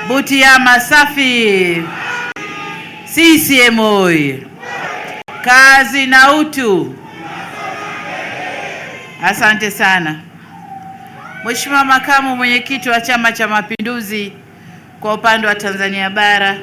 Butiama safi. CCM oyee! Kazi na utu. Asante sana. Mheshimiwa Makamu Mwenyekiti wa Chama cha Mapinduzi kwa upande wa Tanzania Bara,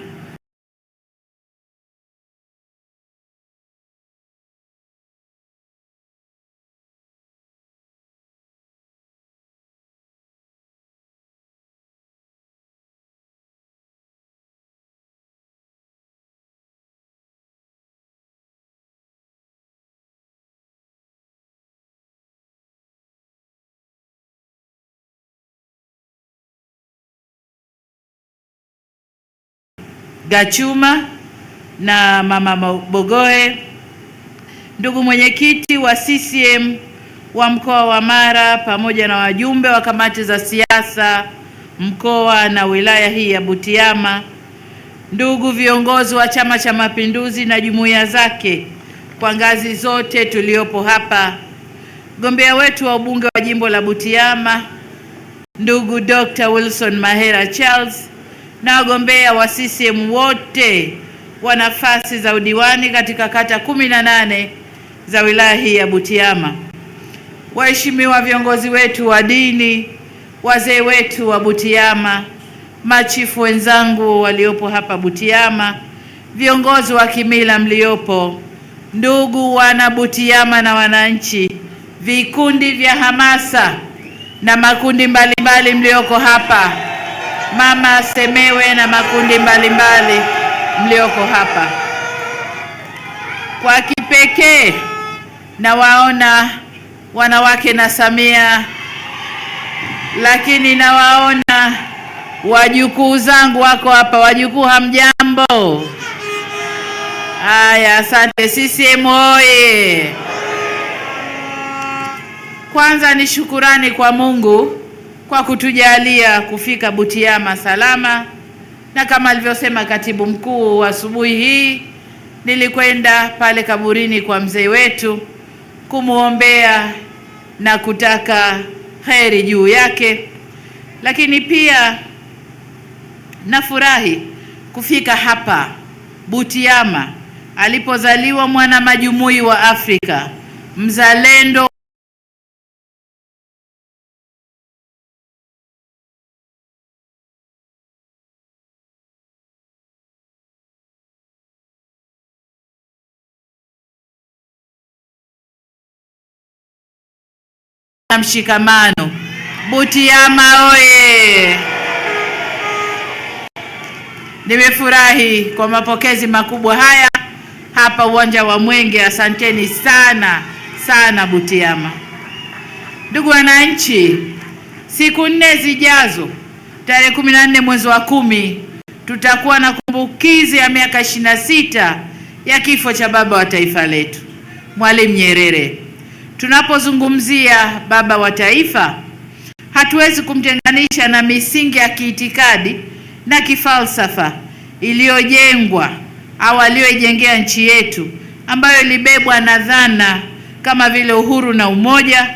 Gachuma na Mama Bogoe, ndugu mwenyekiti wa CCM wa mkoa wa Mara pamoja na wajumbe wa kamati za siasa mkoa na wilaya hii ya Butiama, ndugu viongozi wa Chama cha Mapinduzi na jumuiya zake kwa ngazi zote tuliopo hapa, mgombea wetu wa ubunge wa jimbo la Butiama ndugu Dr. Wilson Mahera Charles, na wagombea wa CCM wote wa nafasi za udiwani katika kata 18 za wilaya hii ya Butiama, waheshimiwa viongozi wetu wa dini, wazee wetu wa Butiama, machifu wenzangu waliopo hapa Butiama, viongozi wa kimila mliopo, ndugu wana Butiama na wananchi, vikundi vya hamasa na makundi mbalimbali mlioko hapa, Mama Semewe na makundi mbalimbali mlioko hapa. Kwa kipekee na waona wanawake na Samia, lakini nawaona wajukuu zangu wako hapa. Wajukuu hamjambo? Haya, asante. CCM oye! Kwanza ni shukurani kwa Mungu kwa kutujalia kufika Butiama salama, na kama alivyosema katibu mkuu, asubuhi hii nilikwenda pale kaburini kwa mzee wetu kumuombea na kutaka heri juu yake, lakini pia nafurahi kufika hapa Butiama alipozaliwa mwana majumui wa Afrika, mzalendo na mshikamano. Butiama oye! Nimefurahi kwa mapokezi makubwa haya hapa uwanja wa Mwenge. Asanteni sana sana Butiama. Ndugu wananchi, siku 4 zijazo, tarehe 14 mwezi wa 10, tutakuwa na kumbukizi ya miaka 26 ya kifo cha baba wa taifa letu, Mwalimu Nyerere. Tunapozungumzia baba wa taifa, hatuwezi kumtenganisha na misingi ya kiitikadi na kifalsafa iliyojengwa au aliyoijengea nchi yetu, ambayo ilibebwa na dhana kama vile uhuru na umoja,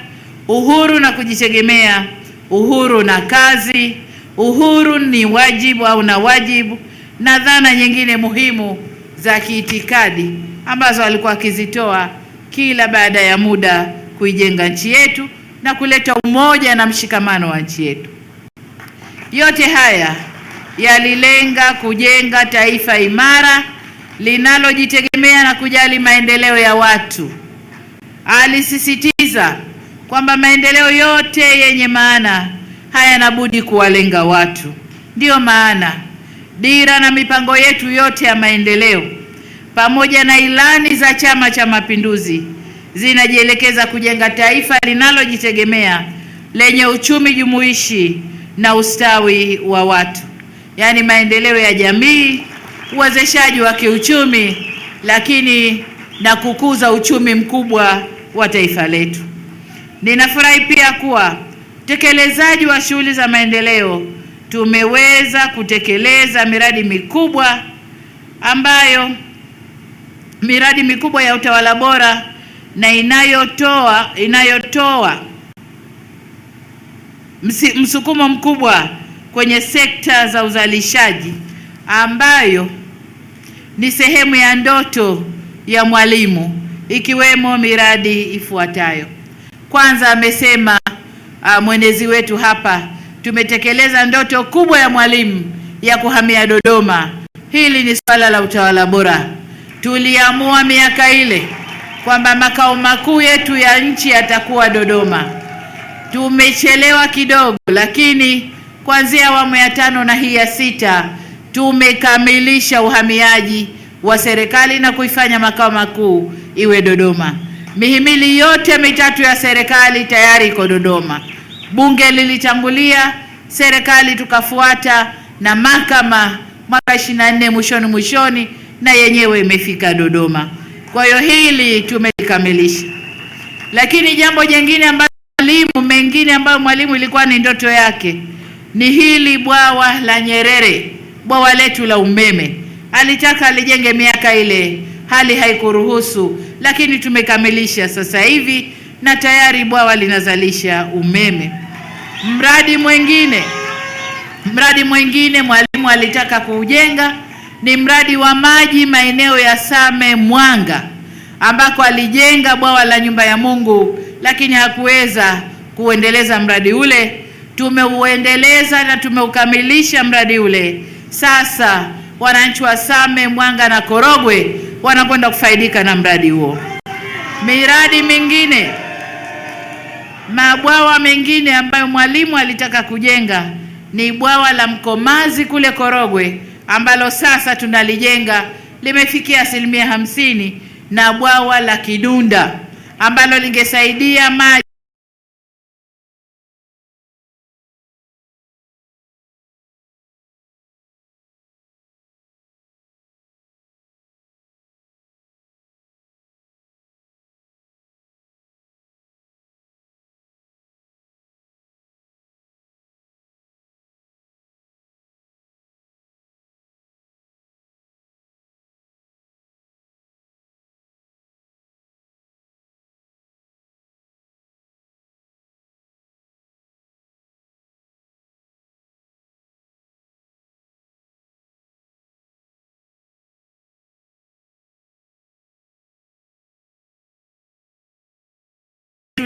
uhuru na kujitegemea, uhuru na kazi, uhuru ni wajibu au na wajibu, na dhana nyingine muhimu za kiitikadi ambazo alikuwa akizitoa kila baada ya muda kuijenga nchi yetu na kuleta umoja na mshikamano wa nchi yetu. Yote haya yalilenga kujenga taifa imara linalojitegemea na kujali maendeleo ya watu. Alisisitiza kwamba maendeleo yote yenye maana hayana budi kuwalenga watu. Ndiyo maana dira na mipango yetu yote ya maendeleo pamoja na ilani za Chama cha Mapinduzi zinajielekeza kujenga taifa linalojitegemea lenye uchumi jumuishi na ustawi wa watu, yaani maendeleo ya jamii, uwezeshaji wa kiuchumi, lakini na kukuza uchumi mkubwa wa taifa letu. Ninafurahi pia kuwa utekelezaji wa shughuli za maendeleo tumeweza kutekeleza miradi mikubwa ya utawala bora na inayotoa msukumo mkubwa kwenye sekta za uzalishaji ambayo ni sehemu ya ndoto ya Mwalimu, ikiwemo miradi ifuatayo. Kwanza, amesema mwenezi wetu hapa, tumetekeleza ndoto kubwa ya Mwalimu ya kuhamia Dodoma. Hili ni swala la utawala bora. Tuliamua miaka ile kwamba makao makuu yetu ya nchi yatakuwa Dodoma. Tumechelewa kidogo, lakini kuanzia awamu ya 5 na hii ya 6 tumekamilisha uhamiaji wa serikali na kuifanya makao makuu iwe Dodoma. Mihimili yote mitatu ya serikali tayari iko Dodoma. Bunge lilitangulia, serikali tukafuata, na mahakama mwaka 24 mwishoni na yenyewe imefika Dodoma. Kwa hiyo hili tumekamilisha. Lakini jambo jingine ambalo Mwalimu ilikuwa ni ndoto yake ni hili bwawa la Nyerere, bwawa letu la umeme. Alitaka alijenge miaka ile, hali haikuruhusu, lakini tumekamilisha sasa hivi na tayari bwawa linazalisha umeme. Mradi mwingine Mwalimu alitaka kuujenga ni mradi wa maji maeneo ya Same Mwanga, ambako alijenga bwawa la Nyumba ya Mungu, lakini hakuweza kuendeleza mradi ule. Tumeuendeleza na tumeukamilisha mradi ule. Sasa wananchi wa Same Mwanga na Korogwe wanakwenda kufaidika na mradi huo. Miradi mingine, mabwawa mengine ambayo Mwalimu alitaka kujenga ni bwawa la Mkomazi kule Korogwe, ambalo sasa tunalijenga, limefikia 50%, na bwawa la Kidunda ambalo lingesaidia maji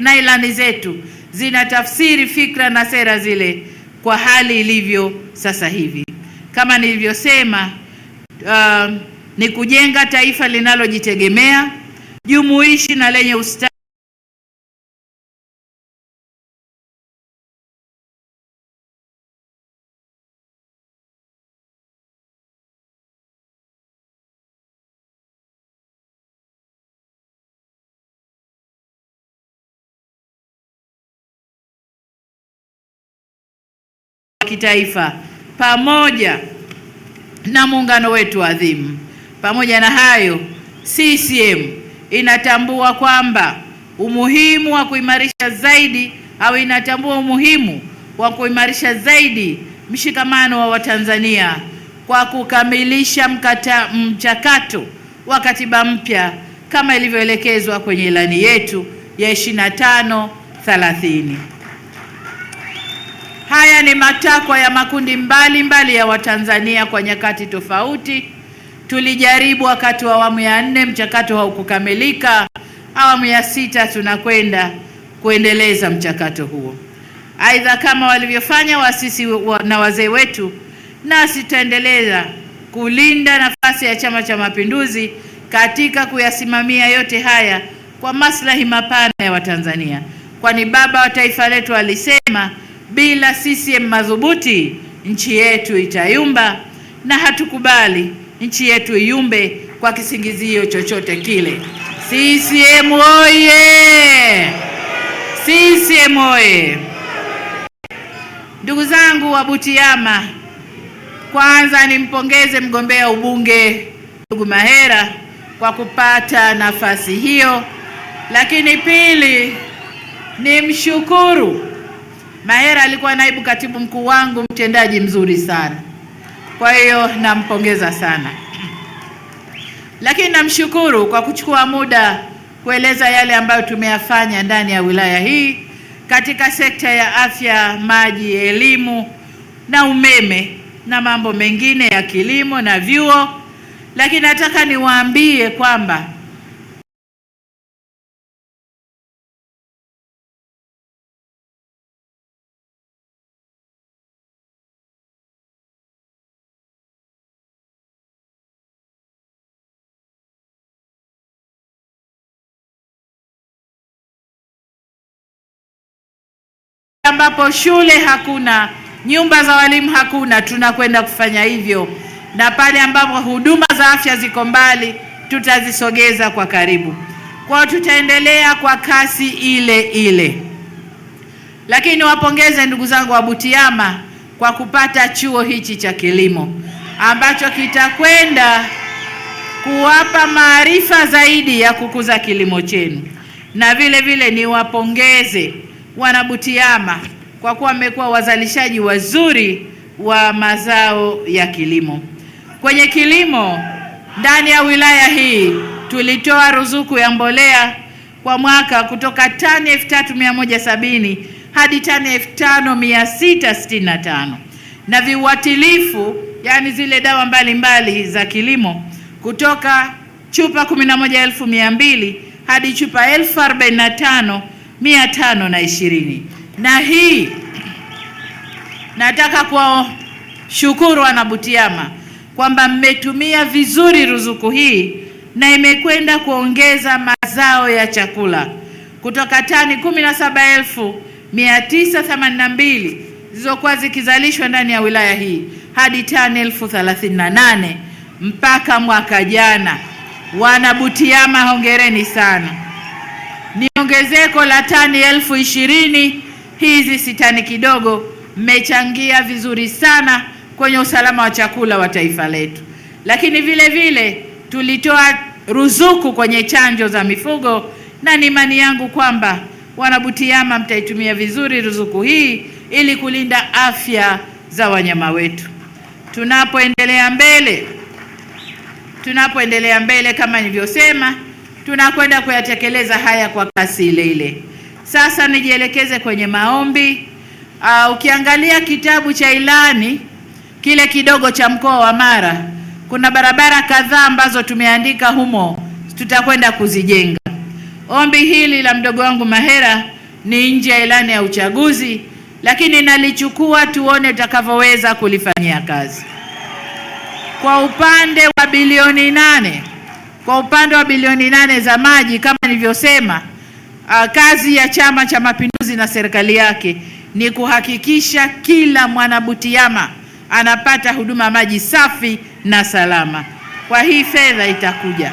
na ilani zetu zinatafsiri fikra na sera zile kwa hali ilivyo sasa hivi. Kama nilivyosema, ni kujenga taifa linalojitegemea, jumuishi na lenye ustawi kitaifa pamoja na muungano wetu adhimu. Pamoja na hayo, CCM inatambua kwamba umuhimu wa kuimarisha zaidi mshikamano wa Watanzania kwa kukamilisha mchakato wa katiba mpya kama ilivyoelekezwa kwenye ilani yetu ya 25-30. Haya ni matakwa ya makundi mbalimbali ya Watanzania kwa nyakati tofauti. Tulijaribu wakati wa awamu ya 4, mchakato haukukamilika. Awamu ya 6 tunakwenda kuendeleza mchakato huo. Aidha, kama walivyofanya waasisi na wazee wetu, nasi tutaendeleza kulinda nafasi ya Chama cha Mapinduzi katika kuyasimamia yote haya kwa maslahi mapana ya Watanzania, kwani baba wa taifa letu alisema, bila CCM madhubuti nchi yetu itayumba, na hatukubali nchi yetu iyumbe kwa kisingizio chochote kile. CCM oye! CCM oye! Ndugu zangu wa Butiama, kwanza nimpongeze mgombea ubunge ndugu Mahera kwa kupata nafasi hiyo, lakini pili nimshukuru Mahera. Alikuwa naibu katibu mkuu wangu, mtendaji mzuri sana, kwa hiyo nampongeza sana. Lakini namshukuru kwa kuchukua muda kueleza yale ambayo tumeyafanya ndani ya wilaya hii katika sekta ya afya, maji, elimu na umeme na mambo mengine ya kilimo na vyuo. Lakini nataka niwaambie kwamba ambapo shule hakuna, nyumba za walimu hakuna, tunakwenda kufanya hivyo, na pale ambapo huduma za afya ziko mbali tutazisogeza kwa karibu. Kwa tutaendelea kwa kasi ile ile. Lakini wapongeze ndugu zangu wa Butiama kwa kupata chuo hichi cha kilimo ambacho kitakwenda kuwapa maarifa zaidi ya kukuza kilimo chenu, na vile vile niwapongeze wana Butiama kwa kuwa wamekuwa wazalishaji wazuri wa mazao ya kilimo. Kwenye kilimo ndani ya wilaya hii tulitoa ruzuku ya mbolea kwa mwaka kutoka tani 3170 hadi tani 5665, na viuatilifu yani zile dawa mbalimbali za kilimo kutoka chupa 11,200 hadi chupa 45,520. Na hii nataka kuwashukuru wana Butiama kwamba mmetumia vizuri ruzuku hii, na imekwenda kuongeza mazao ya chakula kutoka tani 17,982 zilizokuwa zikizalishwa ndani ya wilaya hii hadi tani 38,000 mpaka mwaka jana. Wana Butiama hongereni sana. Ni ongezeko la tani 20,000. Hizi si tani kidogo, mmechangia vizuri sana kwenye usalama wa chakula wa taifa letu. Lakini vile vile tulitoa ruzuku kwenye chanjo za mifugo, na ni imani yangu kwamba wana Butiama mtaitumia vizuri ruzuku hii ili kulinda afya za wanyama wetu. Tunapoendelea mbele kama nilivyosema, tunakwenda kuyatekeleza haya kwa kasi ile ile. Sasa nijielekeze kwenye maombi. Ukiangalia kitabu cha ilani kile kidogo cha mkoa wa Mara, kuna barabara kadhaa ambazo tumeandika humo tutakwenda kuzijenga. Ombi hili la mdogo wangu Mahera ni nje ya ilani ya uchaguzi, lakini nalichukua tuone tutakavyoweza kulifanyia kazi. Kwa upande wa bilioni 8 za maji, kama nilivyosema, kazi ya Chama cha Mapinduzi na serikali yake ni kuhakikisha kila mwana Butiama anapata huduma maji safi na salama. Kwa hii fedha itakuja.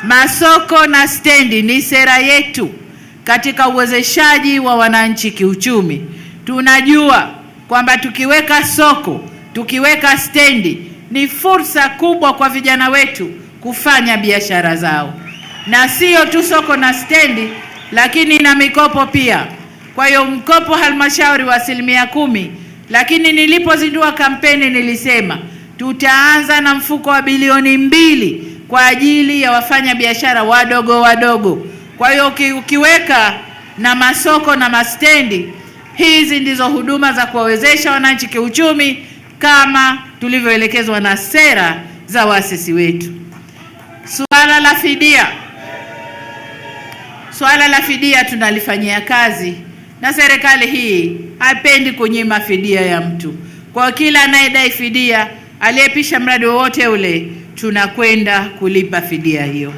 Masoko na stendi ni sera yetu katika uwezeshaji wa wananchi kiuchumi. Tunajua kwamba tukiweka soko, tukiweka stendi, ni fursa kubwa kwa vijana wetu kufanya biashara zao. Na sio tu soko na stendi, lakini na mikopo pia. Kwa hiyo mkopo halmashauri wa 10%, lakini nilipozindua kampeni nilisema tutaanza na mfuko wa bilioni 2 kwa ajili ya wafanya biashara wadogo. Kwa hiyo ukiweka na masoko na mastendi, hizi ndizo huduma za kuwawezesha wananchi kiuchumi kama tulivyoelekezwa na sera za waasisi wetu. Swala la fidia tunalifanyia kazi, na serikali hii haipendi kunyima fidia ya mtu. Kwa kila anayedai fidia, aliyepisha mradi wowote ule, tunakwenda kulipa fidia hiyo.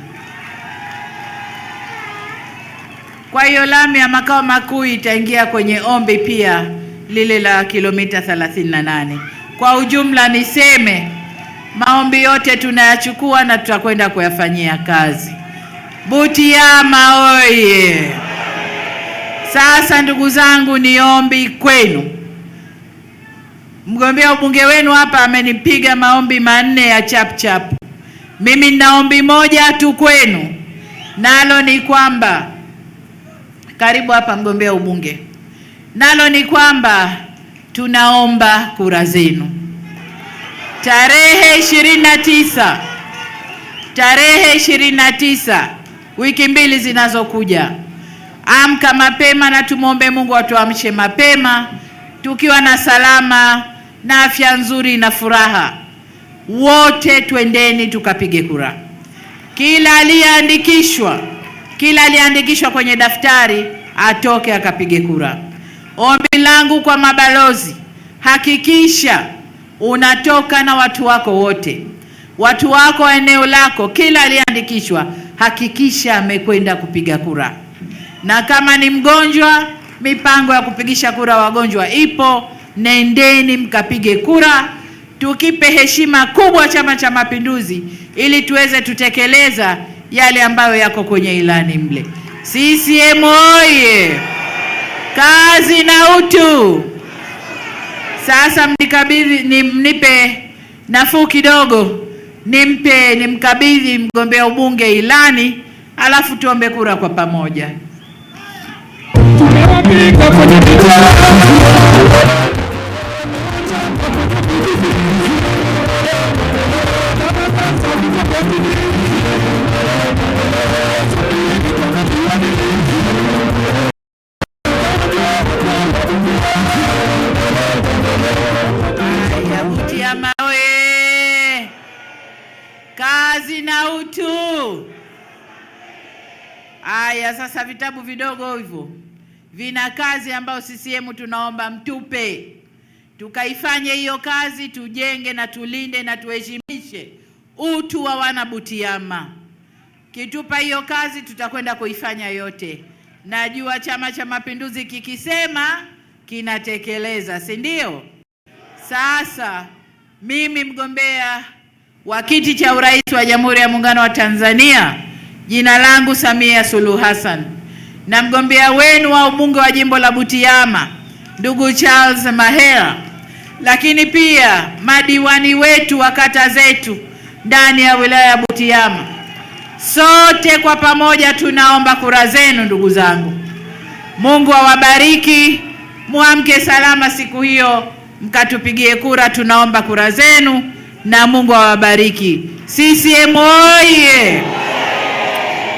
Kwa hiyo lami ya makao makuu itaingia kwenye ombi pia lile la kilomita 38. Kwa ujumla niseme maombi yote tunayachukua na tutakwenda kuyafanyia kazi. Butiama oye! Sasa ndugu zangu, ni ombi kwenu. Mgombea ubunge wenu hapa amenipiga maombi 4 ya chap. Mimi nina ombi moja tu kwenu, nalo ni kwamba, karibu hapa mgombea ubunge, nalo ni kwamba tunaomba kura zenu. Tarehe 29, wiki 2 zinazokuja, amka mapema na tumwombe Mungu atuamshe mapema tukiwa na salama na afya nzuri na furaha. Wote twendeni tukapige kura. Kila aliyeandikishwa kwenye daftari atoke akapige kura. Ombi langu kwa mabalozi, hakikisha unatoka na watu wako wote, watu wako wa eneo lako. Kila aliyeandikishwa hakikisha amekwenda kupiga kura, na kama ni mgonjwa, mipango ya kupigisha kura wagonjwa ipo. Nendeni mkapige kura, tukipe heshima kubwa Chama cha Mapinduzi ili tuweze tutekeleza yale ambayo yako kwenye ilani mle. CCM oye! Kazi na utu. Sasa mnipe nafuu kidogo, nimkabidhi mgombea ubunge ilani, alafu tuombe kura kwa pamoja. Butiama oye! Kazi na utu. Aya, sasa vitabu vidogo hivyo vina kazi ambayo CCM tunaomba mtupe, tukaifanye hiyo kazi, tujenge na tulinde na tuheshimishe utu wa wana Butiama. Kitupa hiyo kazi, tutakwenda kuifanya yote. Najua Chama cha Mapinduzi kikisema kinatekeleza, si ndio? Sasa mimi mgombea wa kiti cha urais wa Jamhuri ya Muungano wa Tanzania, jina langu Samia Suluhu Hassan, na mgombea wenu wa ubunge wa jimbo la Butiama ndugu Charles Mahela, lakini pia madiwani wetu wa kata zetu ndani ya wilaya ya Butiama, sote kwa pamoja tunaomba kura zenu ndugu zangu. Mungu awabariki, muamke salama siku hiyo, mkatupigie kura. Tunaomba kura zenu na Mungu awabariki. CCM oye!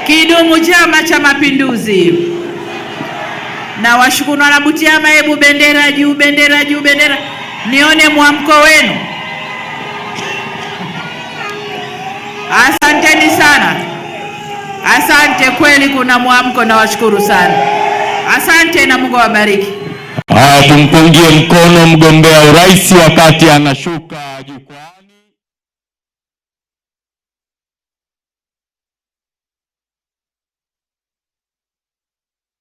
Kidumu Chama cha Mapinduzi! Na washukuru wana Butiama, hebu bendera juu, bendera juu, bendera, nione mwamko wenu. Asanteni sana, asante kweli, kuna mwamko na washukuru sana. Asante na Mungu awabariki. Tumpungie mkono mgombea urais wakati anashuka.